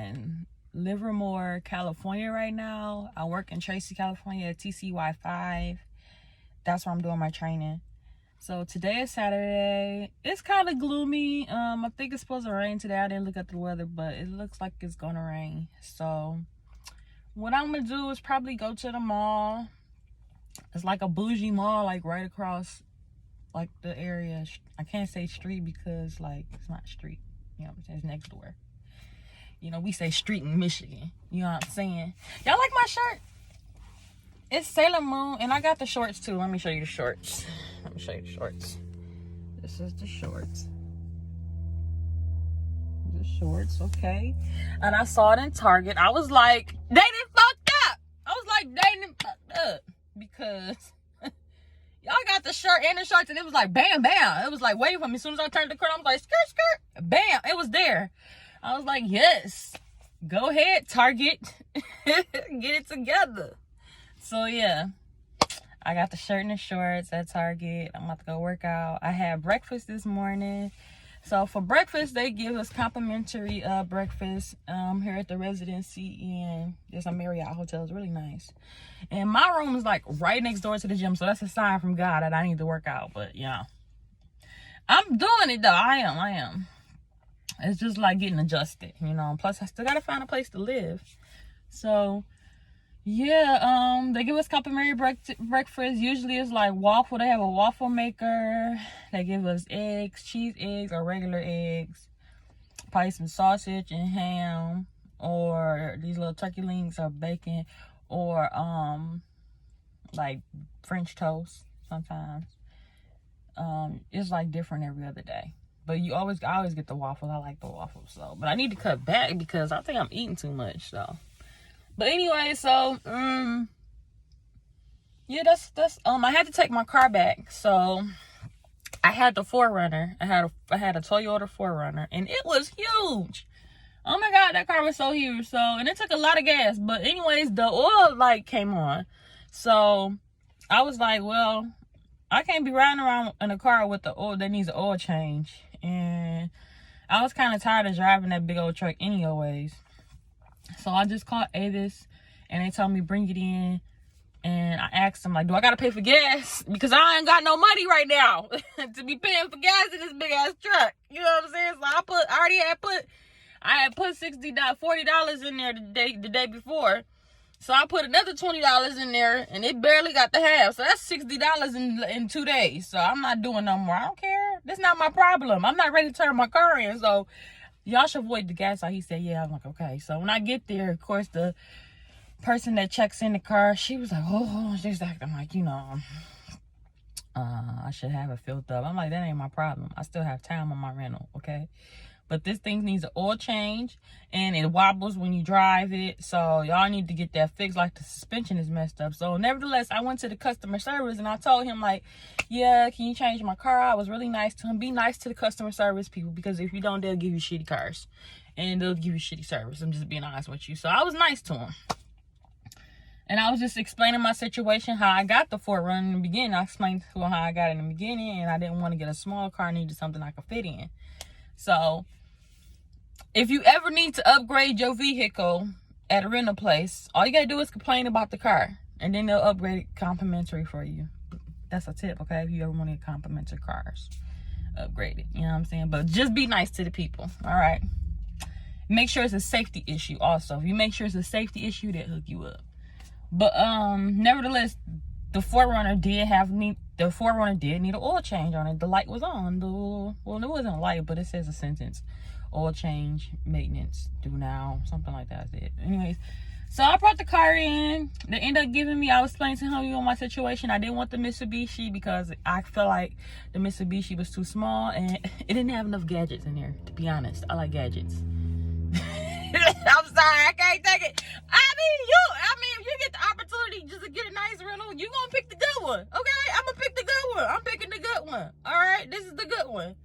in Livermore, California right now. I work in Tracy, California at TCY 5. That's where I'm doing my training. So today is Saturday. It's kind of gloomy. I think it's supposed to rain today. I didn't look at the weather, but it looks like it's gonna rain. So what I'm gonna do is probably go to the mall. It's like a bougie mall, like right across like the area. I can't say street because like it's not street. You know what I'm saying? It's next door. You know, we say street in Michigan. You know what I'm saying? Y'all like my shirt? It's Sailor Moon, and I got the shorts too. Let me show you the shorts. Let me show you the shorts. This is the shorts. The shorts, okay. And I saw it in Target. I was like, they done fucked up. I was like, they done fucked up. Because y'all got the shirt and the shorts, and it was like, bam, bam. It was like waiting for me. As soon as I turned the corner, I was like, skirt, skirt. Bam, it was there. I was like, yes. Go ahead, Target. Get it together. So, yeah. I got the shirt and the shorts at Target. I'm about to go work out. I had breakfast this morning. So for breakfast, they give us complimentary breakfast here at the residency in there's a Marriott hotel. It's really nice. And my room is like right next door to the gym. So that's a sign from God that I need to work out. But yeah, I'm doing it though. I am. It's just like getting adjusted, you know. Plus I still got to find a place to live. So yeah, they give us complimentary breakfast. Usually it's like waffle. They have a waffle maker. They give us eggs, cheese eggs or regular eggs. Probably some sausage and ham, or these little turkey links or bacon, or like French toast sometimes. It's like different every other day. But I always get the waffles. I like the waffles. So, but I need to cut back because I think I'm eating too much. So. But anyway, so yeah, that's I had to take my car back. So I had the 4Runner. I had a Toyota 4Runner, and it was huge. Oh my God, that car was so huge. So, and it took a lot of gas. But anyways, the oil light came on. So I was like, well, I can't be riding around in a car with the oil that needs an oil change. And I was kind of tired of driving that big old truck anyways. So I just called Avis, and they told me bring it in. And I asked them, like, do I got to pay for gas? Because I ain't got no money right now to be paying for gas in this big ass truck. You know what I'm saying? So I had put $40 in there the day before. So I put another $20 in there, and it barely got the half. So that's $60 in 2 days. So I'm not doing no more. I don't care. That's not my problem. I'm not ready to turn my car in. So y'all should avoid the gas. So he said, yeah. I'm like, okay. So when I get there, of course, the person that checks in the car, she was like, oh, she's acting like, you know, I should have it filled up. I'm like, that ain't my problem. I still have time on my rental, okay? But this thing needs an oil change, and it wobbles when you drive it. So y'all need to get that fixed. Like the suspension is messed up. So nevertheless, I went to the customer service, and I told him like, yeah, can you change my car? I was really nice to him. Be nice to the customer service people, because if you don't, they'll give you shitty cars, and they'll give you shitty service. I'm just being honest with you. So I was nice to him. And I was just explaining my situation, how I got the 4Runner in the beginning. I explained to him how I got it in the beginning, and I didn't want to get a small car. I needed something I could fit in. So if you ever need to upgrade your vehicle at a rental place, all you got to do is complain about the car, and then they'll upgrade it complimentary for you. That's a tip, okay? If you ever want to get complimentary cars, upgrade it. You know what I'm saying? But just be nice to the people, all right? Make sure it's a safety issue also. If you make sure it's a safety issue, they'll hook you up. But nevertheless, the 4Runner did need an oil change on it. The light was on. Well, it wasn't a light, but it says a sentence: oil change, maintenance, due now, something like that. That's it. Anyways, so I brought the car in. They ended up giving me, I was explaining to him, you know, my situation. I didn't want the Mitsubishi because I felt like the Mitsubishi was too small, and it didn't have enough gadgets in there, to be honest. I like gadgets. I'm sorry, I can't take it. If you get the opportunity just to get a nice rental, you gonna pick the good one, okay? I'm gonna pick the good one. I'm picking the good one. All right, this is the good one.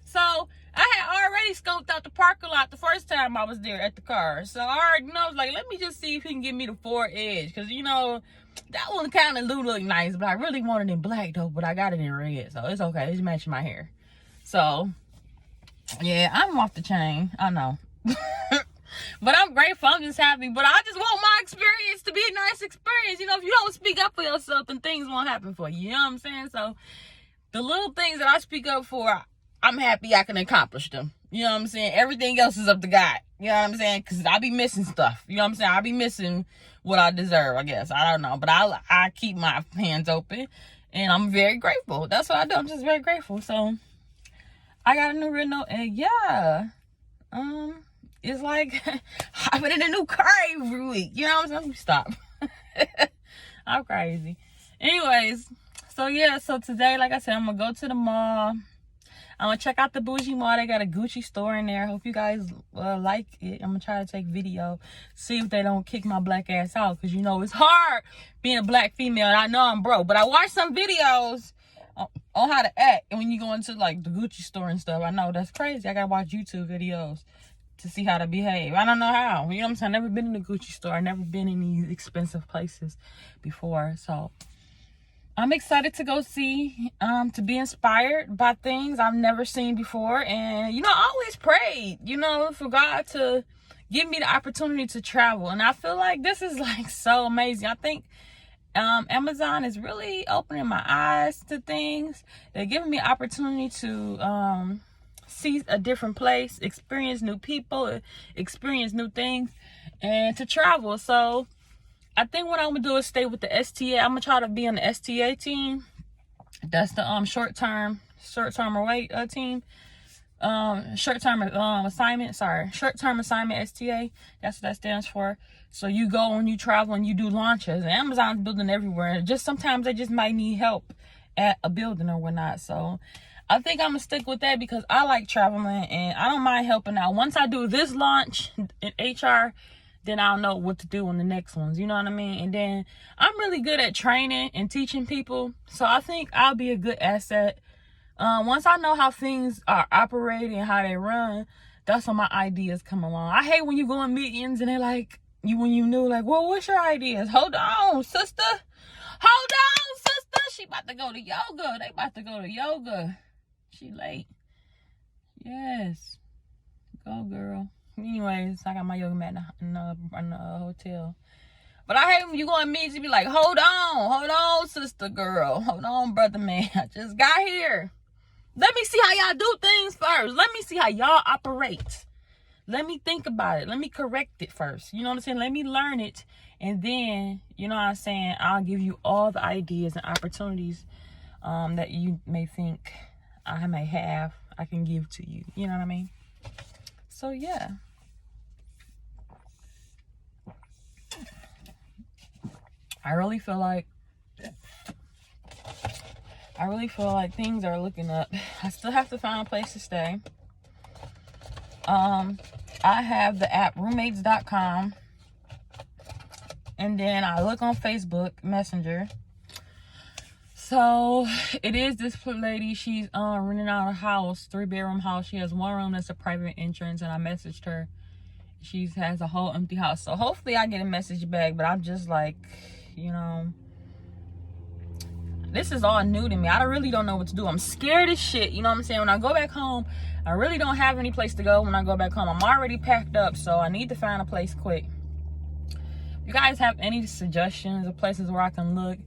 So I had already scoped out the parking lot the first time I was there at the car. So I already know, I was like, let me just see if he can give me the Ford Edge, because you know that one kind of look nice, but I really wanted it in black though. But I got it in red, so it's okay. It's matching my hair. So yeah, I'm off the chain. I know. But I'm grateful. I'm just happy. But I just want my experience to be a nice experience. You know, if you don't speak up for yourself, then things won't happen for you. You know what I'm saying? So the little things that I speak up for, I'm happy I can accomplish them. You know what I'm saying? Everything else is up to God. You know what I'm saying? Because I be missing stuff. You know what I'm saying? I be missing what I deserve, I guess. I don't know. But I keep my hands open. And I'm very grateful. That's what I do. I'm just very grateful. So I got a new reno. And yeah. It's like I've been in a new car every week. You know what I'm saying? Let me stop. I'm crazy. Anyways, so yeah, so today, like I said, I'm gonna go to the mall. I'm gonna check out the bougie mall. They got a Gucci store in there. Hope you guys like it. I'm gonna try to take video, see if they don't kick my black ass out, because you know it's hard being a black female, and I know I'm broke, but I watched some videos on how to act, and when you go into like the Gucci store and stuff, I know that's crazy. I gotta watch YouTube videos to see how to behave. I don't know how. You know what I'm saying? I've never been in the Gucci store. I've never been in these expensive places before. So I'm excited to go see, to be inspired by things I've never seen before. And, you know, I always prayed, you know, for God to give me the opportunity to travel. And I feel like this is like so amazing. I think Amazon is really opening my eyes to things. They're giving me opportunity to see a different place, experience new people, experience new things, and to travel. So I think what I'm gonna do is stay with the STA. I'm gonna try to be on the STA team. That's the short-term away team. Short-term assignment. Short-term assignment, STA. That's what that stands for. So you go and you travel and you do launches. And Amazon's building everywhere. Just sometimes they just might need help at a building or whatnot. So I think I'm gonna stick with that because I like traveling and I don't mind helping out. Once I do this launch in HR, then I'll know what to do on the next ones. You know what I mean? And then I'm really good at training and teaching people. So I think I'll be a good asset. Once I know how things are operating, how they run, that's when my ideas come along. I hate when you go in meetings and they're like, when you knew, like, well, what's your ideas? Hold on, sister. Hold on, sister. She about to go to yoga. They about to go to yoga. She late. Yes. Go, girl. Anyways, I got my yoga mat in the hotel. But I hate when you go in meetings and be like, hold on, sister girl. Hold on, brother man. I just got here. Let me see how y'all do things first. Let me see how y'all operate. Let me think about it. Let me correct it first. You know what I'm saying? Let me learn it. And then, you know what I'm saying, I'll give you all the ideas and opportunities that you may think I may have. I can give to you. You know what I mean? So, yeah. I really feel like things are looking up. I still have to find a place to stay. I have the app roommates.com. And then I look on Facebook Messenger. So it is this lady. She's renting out a house, 3-bedroom house. She has one room that's a private entrance, and I messaged her. She has a whole empty house. So hopefully I get a message back. But I'm just like, you know, this is all new to me. I really don't know what to do. I'm scared as shit. You know what I'm saying? When I go back home, I really don't have any place to go when I go back home. I'm already packed up, so I need to find a place quick. If you guys have any suggestions of places where I can look,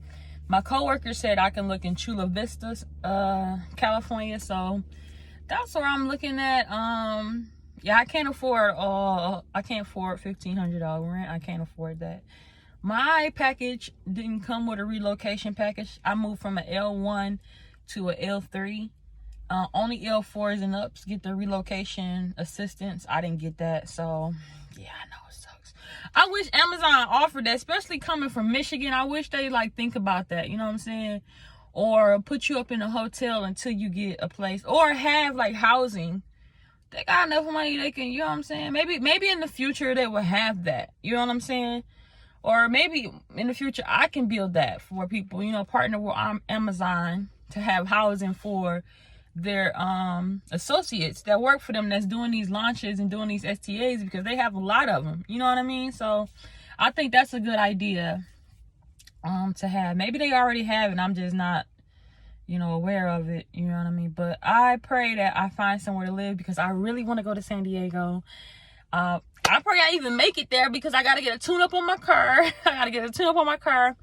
my coworker said I can look in Chula Vista, California. So that's where I'm looking at. Yeah, I can't afford $1,500 rent. I can't afford that. My package didn't come with a relocation package. I moved from an L1 to an L3. Only L4s and ups get the relocation assistance. I didn't get that. So, yeah, I know it sucks. I wish Amazon offered that, especially coming from Michigan. I wish they, like, think about that. You know what I'm saying? Or put you up in a hotel until you get a place. Or have, like, housing. They got enough money they can, you know what I'm saying? Maybe in the future they will have that. You know what I'm saying? Or maybe in the future, I can build that for people, you know, partner with Amazon to have housing for their associates that work for them that's doing these launches and doing these STAs, because they have a lot of them. You know what I mean? So I think that's a good idea to have. Maybe they already have it. I'm just not, you know, aware of it. You know what I mean? But I pray that I find somewhere to live because I really want to go to San Diego. I probably not even make it there because I got to get a tune-up on my car.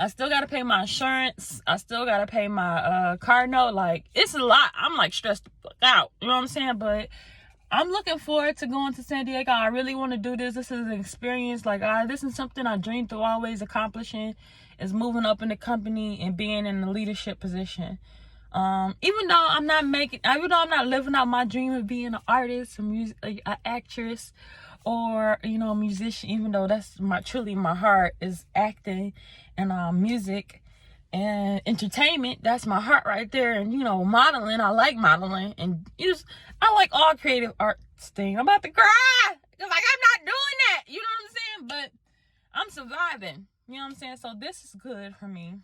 I still got to pay my insurance. I still got to pay my car note. Like, it's a lot. I'm like stressed out. You know what I'm saying? But I'm looking forward to going to San Diego. I really want to do this. This is an experience. Like, this is something I dreamed of always accomplishing, is moving up in the company and being in a leadership position. Even though I'm not living out my dream of being an artist, an actress, or, you know, a musician, even though that's truly my heart is acting and music and entertainment. That's my heart right there. And, you know, modeling, I like modeling, and I like all creative arts things. I'm about to cry because, like, I'm not doing that, you know what I'm saying? But I'm surviving, you know what I'm saying? So this is good for me.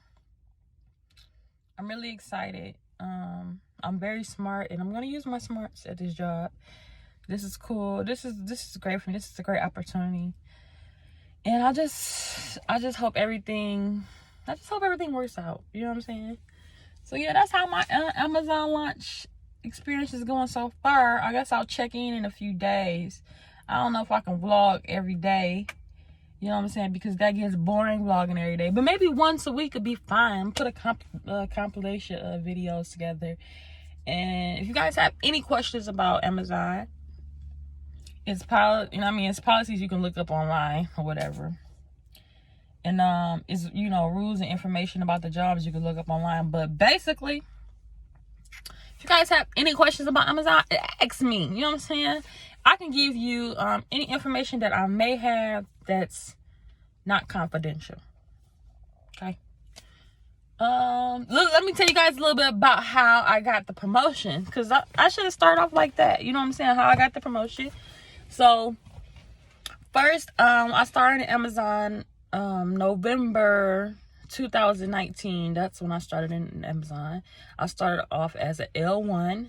I'm really excited. I'm very smart, and I'm gonna use my smarts at this job. This is cool. This is great for me. This is a great opportunity. And I just hope everything works out. You know what I'm saying? So yeah, that's how my Amazon launch experience is going so far. I guess I'll check in a few days. I don't know if I can vlog every day. You know what I'm saying? Because that gets boring vlogging every day. But maybe once a week would be fine. Put a compilation of videos together. And if you guys have any questions about Amazon, it's policies you can look up online or whatever. And it's, you know, rules and information about the jobs you can look up online. But basically, if you guys have any questions about Amazon, ask me. You know what I'm saying? I can give you any information that I may have that's not confidential. Okay. Look, let me tell you guys a little bit about how I got the promotion, because I should have started off like that. You know what I'm saying? How I got the promotion. So first, I started at Amazon November 2019. That's when I started in Amazon. I started off as an L1.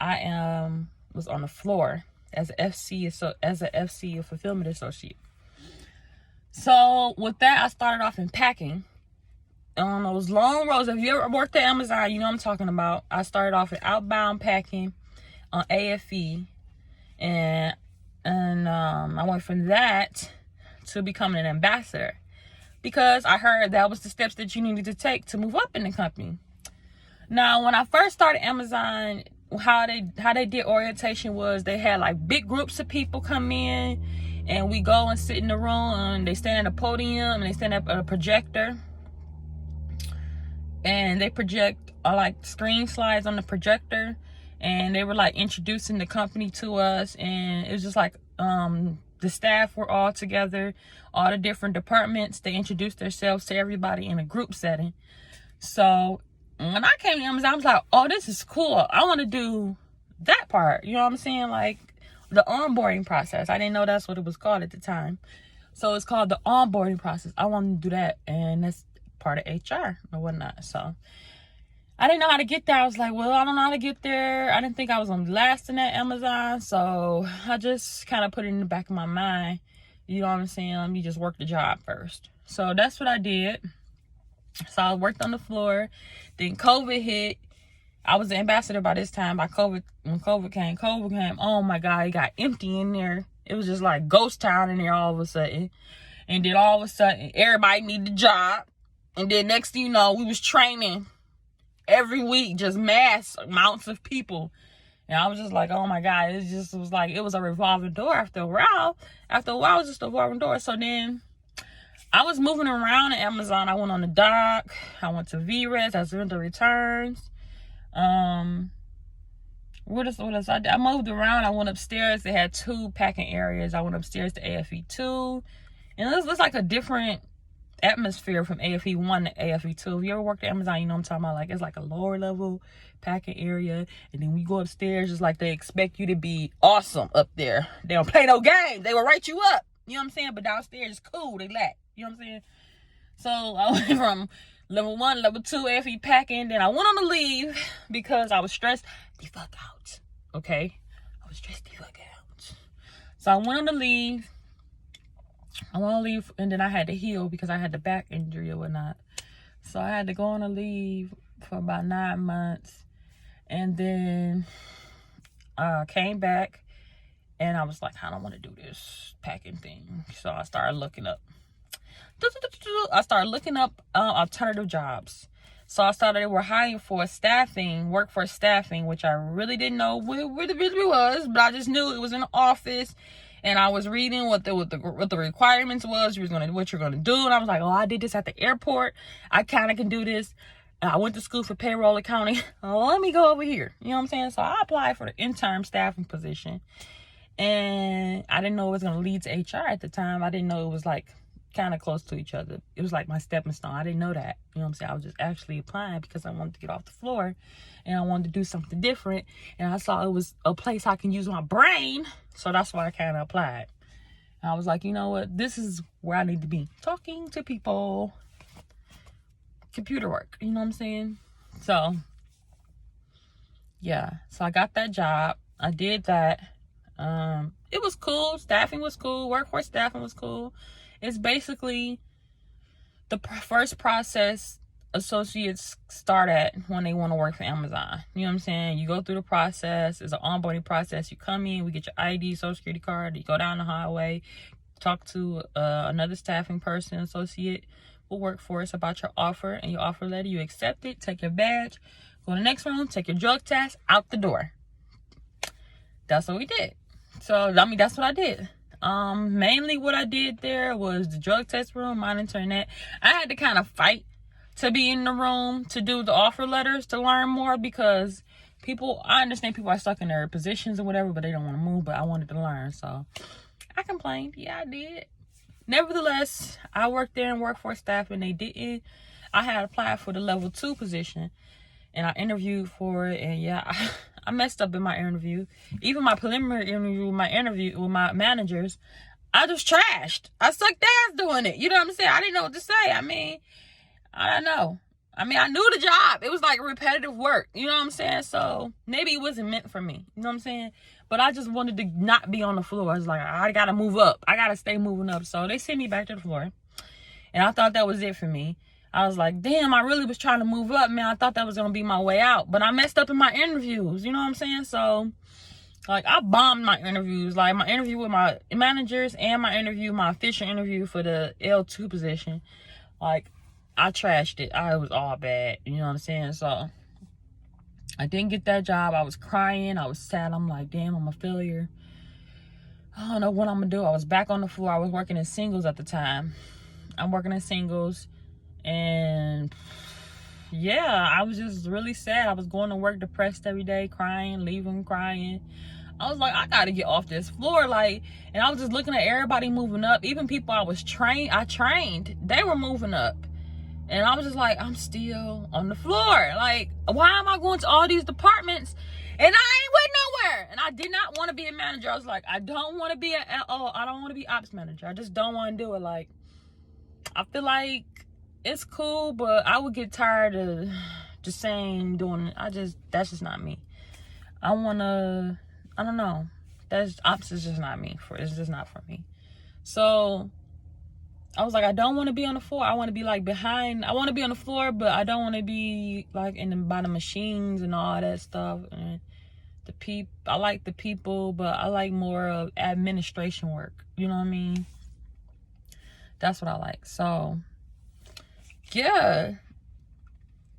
I was on the floor as an FC, a fulfillment associate. So with that, I started off in packing on those long rows. If you ever worked at Amazon, you know what I'm talking about. I started off in outbound packing on AFE, and I went from that to becoming an ambassador, because I heard that was the steps that you needed to take to move up in the company. Now, when I first started Amazon, how they did orientation was they had like big groups of people come in, and we go and sit in the room, and they stand at a podium, and they stand up at a projector, and they project like screen slides on the projector, and they were like introducing the company to us. And it was just like the staff were all together, all the different departments. They introduced themselves to everybody in a group setting. So when I came to Amazon, I was like, oh, this is cool. I want to do that part. You know what I'm saying? Like the onboarding process. I didn't know that's what it was called at the time. So it's called the onboarding process. I wanted to do that. And that's part of HR or whatnot. So I didn't know how to get there. I was like, well, I don't know how to get there. I didn't think I was on lasting at Amazon. So I just kind of put it in the back of my mind. You know what I'm saying? Let me just work the job first. So that's what I did. So I worked on the floor. Then COVID hit. I was the ambassador by this time. When COVID came, oh my God, it got empty in there. It was just like ghost town in there all of a sudden. And then all of a sudden, everybody needed a job. And then next thing you know, we was training every week, just mass amounts of people. And I was just like, oh my God, it was a revolving door after a while. After a while, it was just a revolving door. So then I was moving around at Amazon. I went on the dock. I went to VRES. I sent the returns. What else I did? I moved around. I went upstairs. They had 2 packing areas. I went upstairs to AFE2. And it was like a different atmosphere from AFE1 to AFE2. If you ever worked at Amazon, you know what I'm talking about. Like, it's like a lower level packing area. And then we go upstairs, it's like they expect you to be awesome up there. They don't play no game. They will write you up. You know what I'm saying? But downstairs, it's cool. They lack. You know what I'm saying? So I went from level 1, level 2 AFE packing. Then I went on a leave because I was stressed the fuck out. Okay? I was stressed the fuck out. So I went on the leave. And then I had to heal because I had the back injury or whatnot. So I had to go on a leave for about 9 months. And then came back. And I was like, I don't want to do this packing thing. So I started looking up. Alternative jobs. So I started, they were hiring for workforce staffing, which I really didn't know where the business was, but I just knew it was in the office. And I was reading what the requirements was, what you're gonna do. And I was like, oh, I did this at the airport. I kind of can do this. And I went to school for payroll accounting. Oh, let me go over here. You know what I'm saying? So I applied for the interim staffing position. And I didn't know it was gonna lead to HR at the time. I didn't know it was like kind of close to each other. It was like my stepping stone. I didn't know that. You know what I'm saying? I was just actually applying because I wanted to get off the floor and I wanted to do something different. And I saw it was a place I can use my brain. So that's why I kind of applied. And I was like, you know what? This is where I need to be. Talking to people. Computer work. You know what I'm saying? So, yeah. So I got that job. I did that. It was cool. Staffing was cool. Workforce staffing was cool. It's basically the first process associates start at when they want to work for Amazon. You know what I'm saying? You go through the process. It's an onboarding process. You come in, we get your ID, social security card. You go down the highway, talk to another staffing person, associate will work for us about your offer and your offer letter. You accept it, take your badge, go to the next room, take your drug test, out the door. That's what we did. So, I mean, that's what I did. Mainly what I did there was the drug test room, monitoring that. I had to kind of fight to be in the room to do the offer letters to learn more because I understand people are stuck in their positions or whatever, but they don't want to move, but I wanted to learn. So I complained. Yeah, I did. Nevertheless, I worked there in workforce staff and they didn't. I had applied for the level 2 position and I interviewed for it. And yeah, I messed up in my interview. Even my preliminary interview with my managers, I just trashed. I sucked ass doing it. You know what I'm saying? I didn't know what to say. I mean, I don't know. I mean, I knew the job. It was like repetitive work. You know what I'm saying? So maybe it wasn't meant for me. You know what I'm saying? But I just wanted to not be on the floor. I was like, I got to move up. I got to stay moving up. So they sent me back to the floor. And I thought that was it for me. I was like, damn, I really was trying to move up, man. I thought that was going to be my way out. But I messed up in my interviews. You know what I'm saying? So, like, I bombed my interviews. Like, my interview with my managers and my official interview for the L2 position. Like, I trashed it. It was all bad. You know what I'm saying? So, I didn't get that job. I was crying. I was sad. I'm like, damn, I'm a failure. I don't know what I'm going to do. I was back on the floor. I was working in singles at the time. I'm working in singles. And yeah, I was just really sad. I was going to work depressed every day, crying, leaving, crying. I was like, I gotta get off this floor. Like, and I was just looking at everybody moving up. Even people I trained, they were moving up. And I was just like, I'm still on the floor. Like, why am I going to all these departments and I ain't went nowhere? And I did not want to be a manager. I was like, I don't want to be I don't want to be ops manager. I just don't want to do it. Like, I feel like it's cool, but I would get tired of just saying, doing it. That's just not me. I don't know. Ops is just not me. It's just not for me. So I was like, I don't want to be on the floor. I want to be like behind. I want to be on the floor, but I don't want to be like by the machines and all that stuff. And I like the people, but I like more of administration work. You know what I mean? That's what I like. So yeah.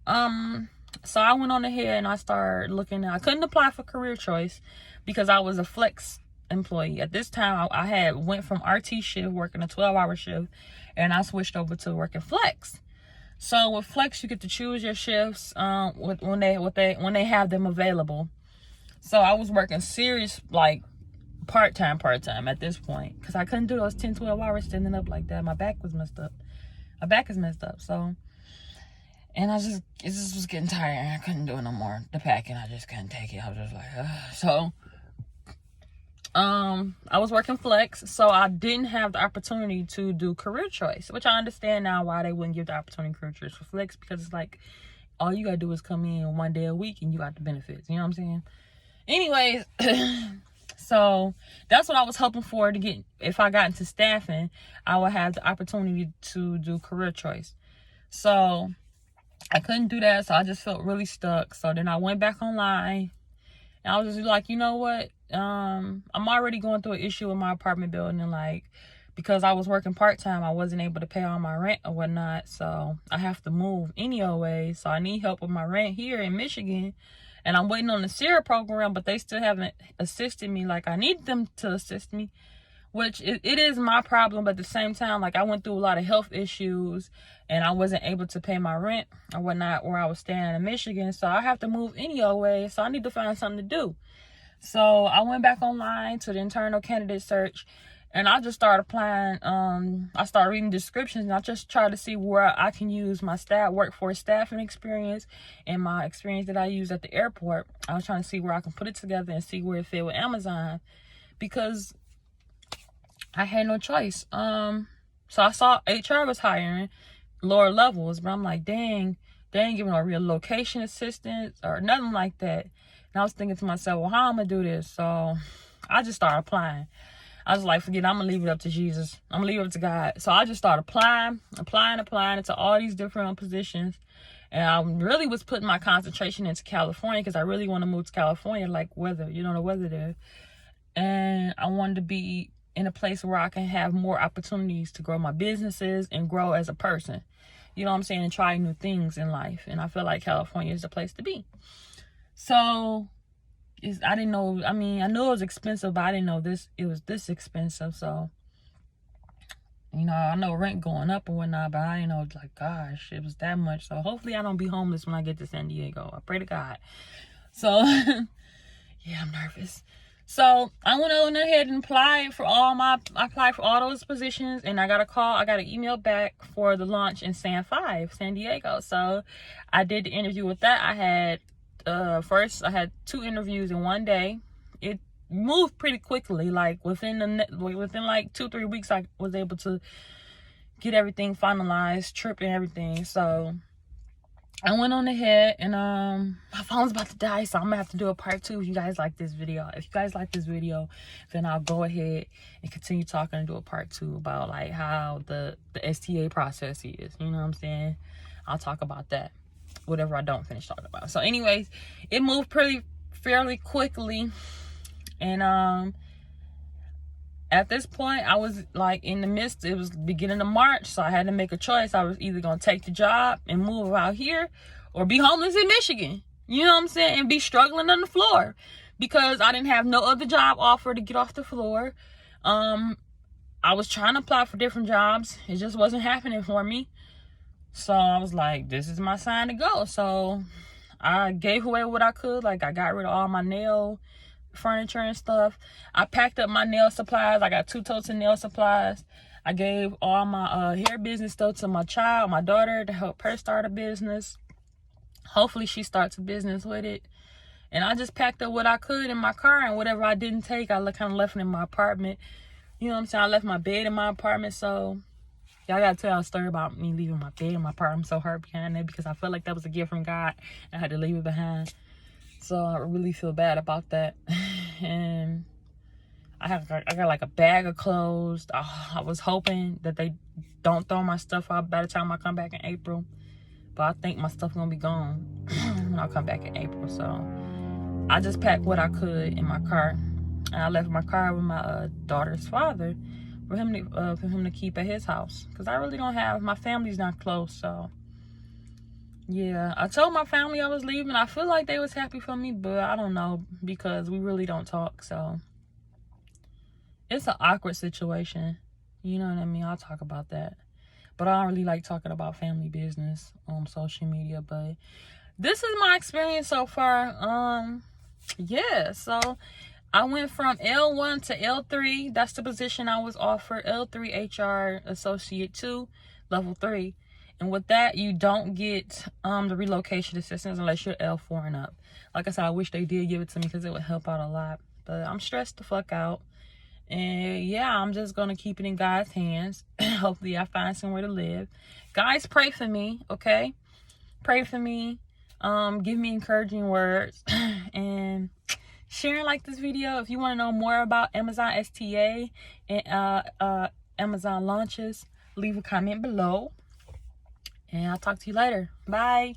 So I went on ahead and I started looking. I couldn't apply for career choice because I was a flex employee. At this time, I went from RT shift, working a 12-hour shift, and I switched over to working flex. So with flex, you get to choose your shifts when they have them available. So I was working serious, like part-time at this point because I couldn't do those 10, 12 hours standing up like that. My back was messed up. My back is messed up. So, and it just was getting tired. I couldn't do it no more. The packing, I just couldn't take it. I was just like, ugh. So, I was working flex, so I didn't have the opportunity to do career choice, which I understand now why they wouldn't give the opportunity career choice for flex, because it's like, all you gotta do is come in one day a week and you got the benefits. You know what I'm saying? Anyways, so that's what I was hoping for to get. If I got into staffing, I would have the opportunity to do career choice. So I couldn't do that, so I just felt really stuck. So then I went back online and I was just like, you know what? I'm already going through an issue with my apartment building, and like, because I was working part-time, I wasn't able to pay all my rent or whatnot, so I have to move any old way. So I need help with my rent here in Michigan, and I'm waiting on the STA program, but they still haven't assisted me like I need them to assist me, which it is my problem. But at the same time, like, I went through a lot of health issues and I wasn't able to pay my rent or whatnot where I was staying in Michigan, so I have to move any old way. So I need to find something to do. So I went back online to the internal candidate search, and I just started applying. I started reading descriptions, and I just tried to see where I can use my workforce staffing experience and my experience that I use at the airport. I was trying to see where I can put it together and see where it fit with Amazon, because I had no choice. So I saw HR was hiring lower levels, but I'm like, dang, they ain't giving no relocation assistance or nothing like that. And I was thinking to myself, well, how am I gonna do this? So I just started applying. I was like, forget it, I'm gonna leave it up to Jesus. I'm gonna leave it up to God. So I just started applying into all these different positions. And I really was putting my concentration into California, because I really want to move to California, like weather, the weather there. And I wanted to be in a place where I can have more opportunities to grow my businesses and grow as a person. You know what I'm saying? And try new things in life. And I feel like California is the place to be. So I didn't know, I knew it was expensive, but I didn't know it was this expensive. So, I know rent going up and whatnot, but I didn't know, like, gosh, it was that much. So hopefully I don't be homeless when I get to San Diego. I pray to God. So, yeah, I'm nervous. So I went on ahead and applied for all those positions, and I got an email back for the launch in San Diego. So I did the interview with that. I had first I had 2 interviews in one day. It moved pretty quickly, like within like 2-3 weeks I was able to get everything finalized, trip and everything. So I went on ahead, and my phone's about to die, so I'm gonna have to do a part 2 if you guys like this video. If you guys like this video, then I'll go ahead and continue talking and do a part 2 about like how the STA process is. You know what I'm saying? I'll talk about that, whatever I don't finish talking about. So anyways, it moved fairly quickly, and at this point I was like in the midst, it was beginning of March, so I had to make a choice. I was either gonna take the job and move out here, or be homeless in Michigan, you know what I'm saying, and be struggling on the floor, because I didn't have no other job offer to get off the floor. I was trying to apply for different jobs, it just wasn't happening for me. So I was like, this is my sign to go. So I gave away what I could. Like, I got rid of all my nail furniture and stuff. I packed up my nail supplies. I got 2 totes of nail supplies. I gave all my hair business stuff to my daughter, to help her start a business. Hopefully she starts a business with it. And I just packed up what I could in my car, and whatever I didn't take, I kind of left it in my apartment. You know what I'm saying? I left my bed in my apartment. So y'all gotta tell a story about me leaving my bed in my apartment. I'm so hurt behind that, because I felt like that was a gift from God. I had to leave it behind. So I really feel bad about that. And I got like a bag of clothes. I was hoping that they don't throw my stuff out by the time I come back in April. But I think my stuff gonna be gone when I come back in April. So I just packed what I could in my car. And I left my car with my daughter's father for him to keep at his house. Because I really don't have, my family's not close. So yeah, I told my family I was leaving. I feel like they was happy for me, but I don't know, because we really don't talk. So it's an awkward situation. You know what I mean? I'll talk about that. But I don't really like talking about family business on social media. But this is my experience so far. Yeah, so I went from L1 to L3. That's the position I was offered. L3 HR Associate 2, Level 3. And with that, you don't get the relocation assistance unless you're L4 and up. Like I said, I wish they did give it to me, because it would help out a lot. But I'm stressed the fuck out. And yeah, I'm just going to keep it in God's hands. Hopefully I find somewhere to live. Guys, pray for me, okay? Pray for me. Give me encouraging words. And share and like this video. If you want to know more about Amazon STA and Amazon launches, leave a comment below. And I'll talk to you later. Bye.